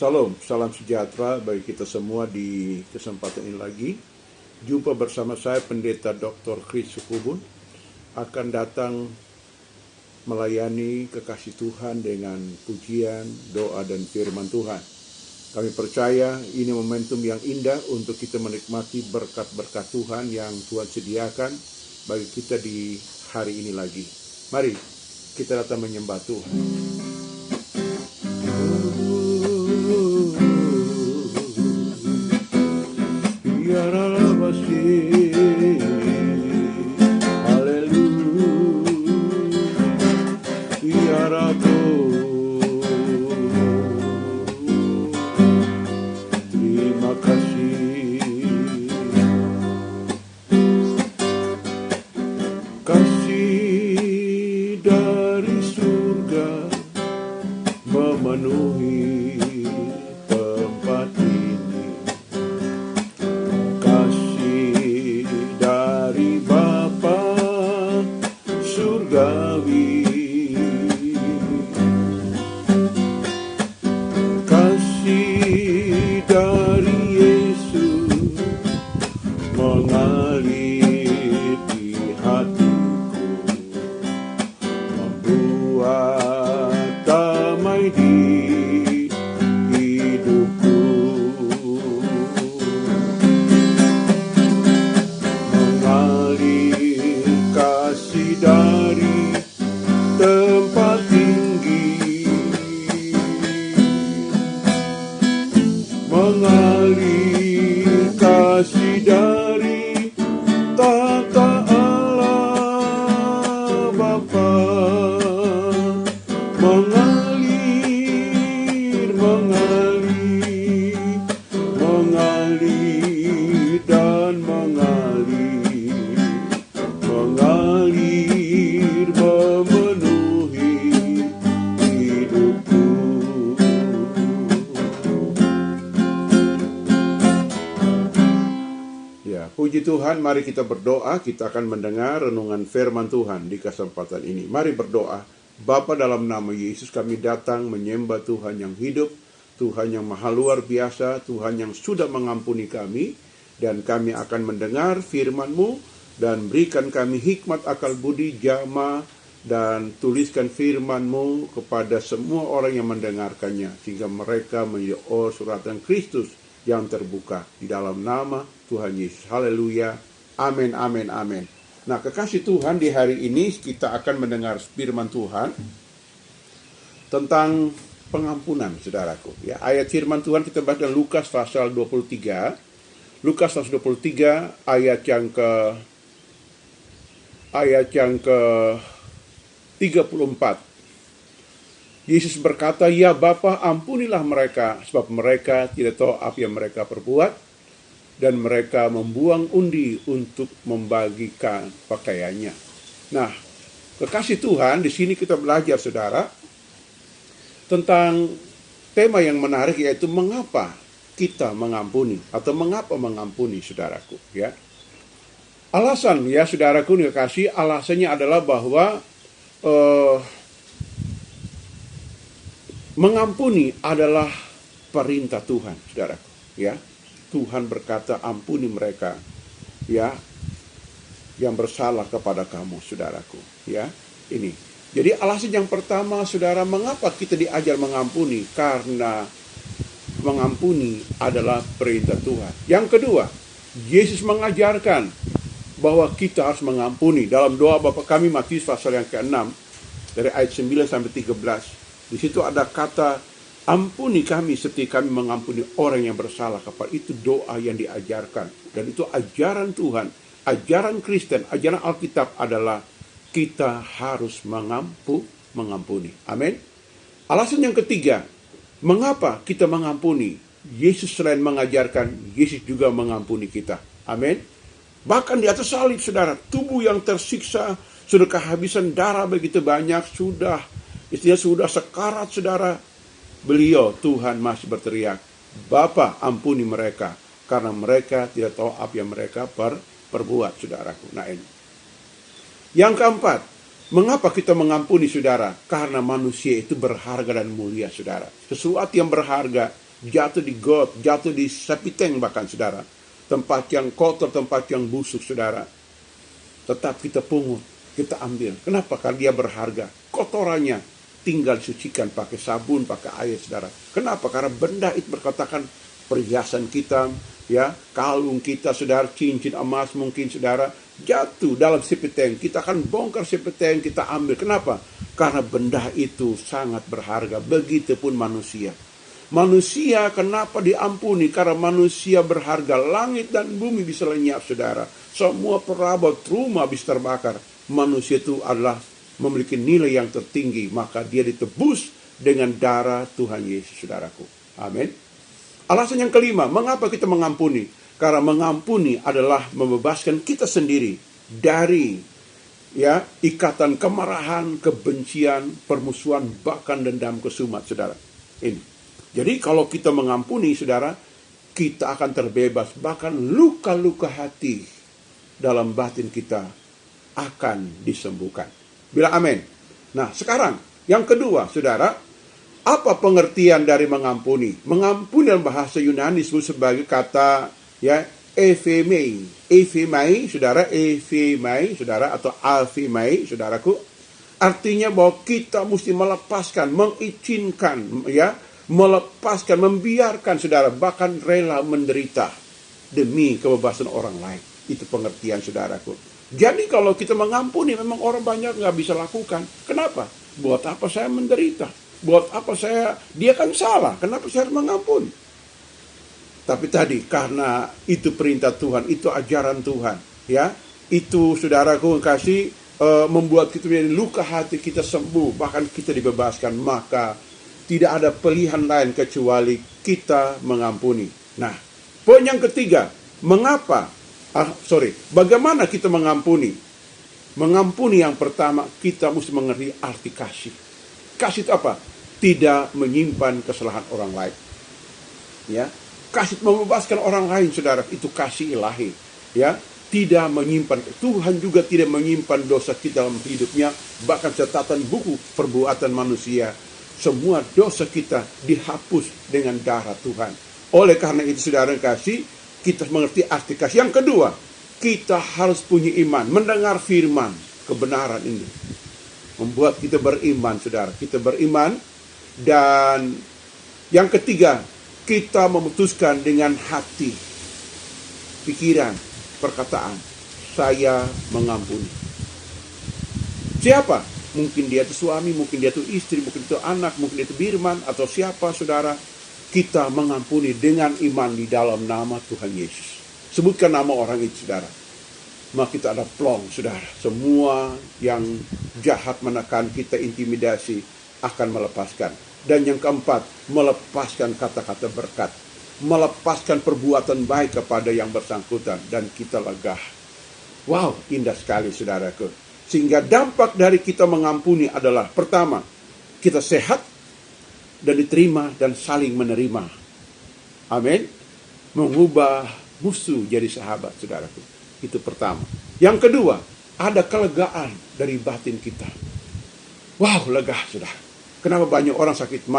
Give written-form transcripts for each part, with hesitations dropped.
Salam, salam sejahtera bagi kita semua di kesempatan ini lagi. Jumpa bersama saya Pendeta Dr. Chris Sukubun akan datang melayani kekasih Tuhan dengan pujian, doa, dan firman Tuhan. Kami percaya ini momentum yang indah untuk kita menikmati berkat-berkat Tuhan yang Tuhan sediakan bagi kita di hari ini lagi. Mari kita datang menyembah Tuhan. Kasih dari surga memenuhi tempat ini. Kasih dari Bapa surgawi. Kasih dari Yesus mengalir di hatiku, membuat damai di hidupku. Mengalir kasih dari tempat tinggi, mengalir kasih dari tata Allah Bapa, mengalir dan mengalir memenuhi hidupku. Ya, puji Tuhan, mari kita berdoa. Kita akan mendengar renungan firman Tuhan di kesempatan ini. Mari berdoa. Bapa, dalam nama Yesus kami datang menyembah Tuhan yang hidup, Tuhan yang maha luar biasa, Tuhan yang sudah mengampuni kami, dan kami akan mendengar firman-Mu, dan berikan kami hikmat, akal budi, jama, dan tuliskan firman-Mu kepada semua orang yang mendengarkannya, sehingga mereka menjadi suratan Kristus yang terbuka. Di dalam nama Tuhan Yesus. Haleluya. Amin, amin, amin. Nah, kekasih Tuhan, di hari ini kita akan mendengar firman Tuhan tentang pengampunan, saudaraku. Ya, ayat firman Tuhan kita baca dalam Lukas pasal 23. Lukas pasal 23 ayat yang ke 34. Yesus berkata, "Ya Bapa, ampunilah mereka, sebab mereka tidak tahu apa yang mereka perbuat." Dan mereka membuang undi untuk membagikan pakaiannya. Nah, kekasih Tuhan, di sini kita belajar, saudara, tentang tema yang menarik, yaitu mengapa kita mengampuni, atau mengapa mengampuni, saudaraku. Ya, alasan, ya saudaraku kekasih, alasannya adalah bahwa mengampuni adalah perintah Tuhan, saudaraku. Ya, Tuhan berkata, ampuni mereka, ya, yang bersalah kepada kamu, saudaraku. Ya, ini. Jadi alasan yang pertama, saudara, mengapa kita diajar mengampuni? Karena mengampuni adalah perintah Tuhan. Yang kedua, Yesus mengajarkan bahwa kita harus mengampuni. Dalam doa Bapa kami, Matius pasal yang ke-6, dari ayat 9 sampai 13. Di situ ada kata, ampuni kami seperti kami mengampuni orang yang bersalah kepada. Itu doa yang diajarkan. Dan itu ajaran Tuhan, ajaran Kristen, ajaran Alkitab adalah kita harus mengampuni. Amin. Alasan yang ketiga, mengapa kita mengampuni? Yesus selain mengajarkan, Yesus juga mengampuni kita. Amin. Bahkan di atas salib, saudara, tubuh yang tersiksa, sudah kehabisan darah begitu banyak, sudah sekarat, saudara. Beliau, Tuhan, masih berteriak, Bapa, ampuni mereka, karena mereka tidak tahu apa yang mereka perbuat, saudaraku. Nah, ini. Yang keempat, mengapa kita mengampuni, saudara? Karena manusia itu berharga dan mulia, saudara. Sesuatu yang berharga jatuh di got, jatuh di sepiteng bahkan saudara. Tempat yang kotor, tempat yang busuk saudara. Tetap kita pungut, kita ambil. Kenapa? Karena dia berharga. Kotorannya tinggal disucikan pakai sabun, pakai air saudara. Kenapa? Karena benda itu berkatakan perhiasan kita, ya, kalung kita saudara, cincin emas mungkin saudara, jatuh dalam sepiteng. Kita akan bongkar sepiteng, kita ambil. Kenapa? Karena benda itu sangat berharga. Begitupun manusia. Manusia kenapa diampuni? Karena manusia berharga. Langit dan bumi bisa lenyap saudara. Semua perabot rumah bisa terbakar. Manusia itu adalah memiliki nilai yang tertinggi. Maka dia ditebus dengan darah Tuhan Yesus saudaraku. Amin. Alasan yang kelima, mengapa kita mengampuni? Karena mengampuni adalah membebaskan kita sendiri dari ikatan kemarahan, kebencian, permusuhan, bahkan dendam kesumat saudara. Ini. Jadi kalau kita mengampuni saudara, kita akan terbebas. Bahkan luka-luka hati dalam batin kita akan disembuhkan. Bilang amin. Nah sekarang yang kedua saudara, apa pengertian dari mengampuni? Mengampuni dalam bahasa Yunani disebut sebagai kata ephemai. Ephemai saudara, ephemai saudara, atau alphemai saudaraku. Artinya bahwa kita mesti melepaskan, mengizinkan, melepaskan, membiarkan saudara, bahkan rela menderita demi kebebasan orang lain. Itu pengertian saudaraku. Jadi kalau kita mengampuni, memang orang banyak nggak bisa lakukan. Kenapa? Buat apa saya menderita? Buat apa dia kan salah, kenapa saya harus mengampuni? Tapi tadi, karena itu perintah Tuhan, itu ajaran Tuhan, itu saudaraku kasih, membuat kita menjadi luka hati kita sembuh, bahkan kita dibebaskan, maka tidak ada pilihan lain kecuali kita mengampuni. Nah, poin yang ketiga, bagaimana kita mengampuni? Mengampuni yang pertama, kita mesti mengerti arti kasih. Kasih itu apa? Tidak menyimpan kesalahan orang lain. Kasih membebaskan orang lain, saudara, itu kasih ilahi. Tidak menyimpan. Tuhan juga tidak menyimpan dosa kita dalam hidupnya, bahkan catatan buku perbuatan manusia. Semua dosa kita dihapus dengan darah Tuhan. Oleh karena itu saudara kasih, kita mengerti arti kasih. Yang kedua, kita harus punya iman, mendengar firman, kebenaran ini. Membuat kita beriman saudara. Kita beriman. Dan yang ketiga, kita memutuskan dengan hati, pikiran, perkataan, saya mengampuni. Siapa? Mungkin dia itu suami, mungkin dia itu istri, mungkin itu anak, mungkin itu Birman, atau siapa saudara. Kita mengampuni dengan iman di dalam nama Tuhan Yesus. Sebutkan nama orang itu saudara. Maka kita ada plong saudara. Semua yang jahat menekan kita, intimidasi, akan melepaskan. Dan yang keempat, melepaskan kata-kata berkat. Melepaskan perbuatan baik kepada yang bersangkutan. Dan kita lega. Wow, indah sekali saudaraku. Sehingga dampak dari kita mengampuni adalah, pertama, kita sehat dan diterima dan saling menerima. Amin. Mengubah musuh jadi sahabat, saudaraku. Itu pertama. Yang kedua, ada kelegaan dari batin kita. Wow, lega, saudara. Kenapa banyak orang sakit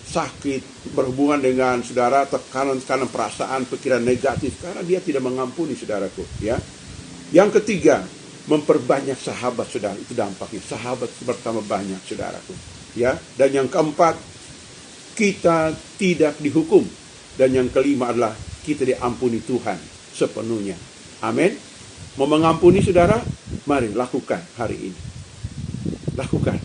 sakit berhubungan dengan saudara, tekanan perasaan, pikiran negatif, karena dia tidak mengampuni, saudaraku. Yang ketiga, memperbanyak sahabat saudara, itu dampaknya. Sahabat bertambah banyak saudaraku. Dan yang keempat, kita tidak dihukum. Dan yang kelima adalah kita diampuni Tuhan sepenuhnya. Amin. Mau mengampuni saudara? Mari lakukan hari ini. Lakukan.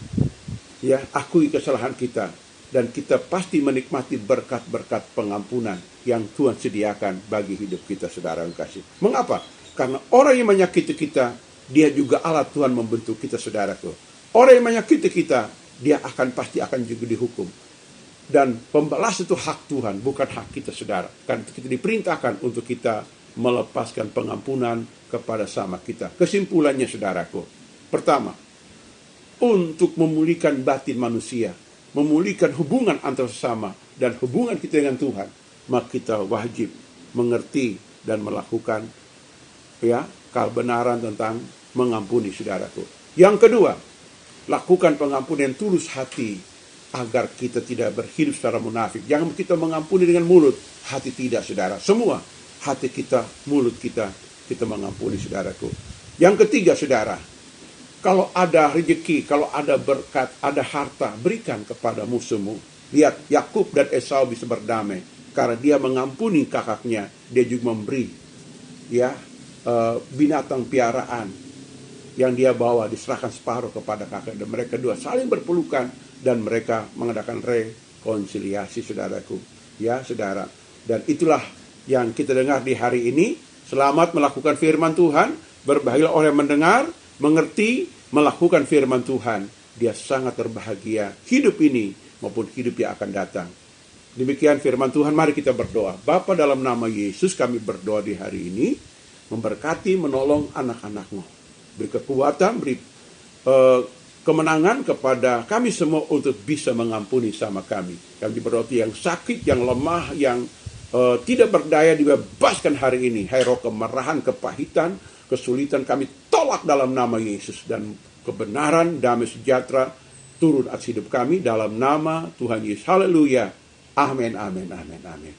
Akui kesalahan kita. Dan kita pasti menikmati berkat-berkat pengampunan yang Tuhan sediakan bagi hidup kita, saudara yang kasih. Mengapa? Karena orang yang menyakiti kita, dia juga alat Tuhan membentuk kita, saudaraku. Orang yang menyakiti kita, dia pasti akan juga dihukum. Dan pembalas itu hak Tuhan, bukan hak kita, saudara. Karena kita diperintahkan untuk kita melepaskan pengampunan kepada sama kita. Kesimpulannya, saudaraku. Pertama, untuk memulihkan batin manusia, memulihkan hubungan antar sesama, dan hubungan kita dengan Tuhan, maka kita wajib mengerti dan melakukan kebenaran tentang mengampuni, saudaraku. Yang kedua, lakukan pengampunan tulus hati agar kita tidak berhidup secara munafik. Jangan kita mengampuni dengan mulut, hati tidak, saudara. Semua hati kita, mulut kita mengampuni, saudaraku. Yang ketiga, saudara, kalau ada rezeki, kalau ada berkat, ada harta, berikan kepada musuhmu. Lihat, Yakub dan Esau bisa berdamai karena dia mengampuni kakaknya. Dia juga memberi binatang piaraan yang dia bawa, diserahkan separuh kepada kakak, dan mereka dua saling berpelukan dan mereka mengadakan rekonsiliasi, saudaraku. Ya, saudara. Dan itulah yang kita dengar di hari ini. Selamat melakukan firman Tuhan. Berbahagialah orang yang mendengar, mengerti, melakukan firman Tuhan. Dia sangat berbahagia hidup ini maupun hidup yang akan datang. Demikian firman Tuhan. Mari kita berdoa. Bapa, dalam nama Yesus kami berdoa di hari ini, memberkati, menolong anak-anak-Mu. Beri kekuatan, beri kemenangan kepada kami semua untuk bisa mengampuni sama kami. Kami berdoa yang sakit, yang lemah, yang tidak berdaya dibebaskan hari ini. Hai roh kemarahan, kepahitan, kesulitan kami tolak dalam nama Yesus. Dan kebenaran, damai sejahtera turun atas hidup kami dalam nama Tuhan Yesus. Haleluya. Amin, amin, amin, amin.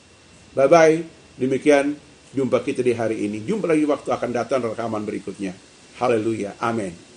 Bye-bye. Demikian jumpa kita di hari ini. Jumpa lagi waktu akan datang rekaman berikutnya. Haleluya. Amin.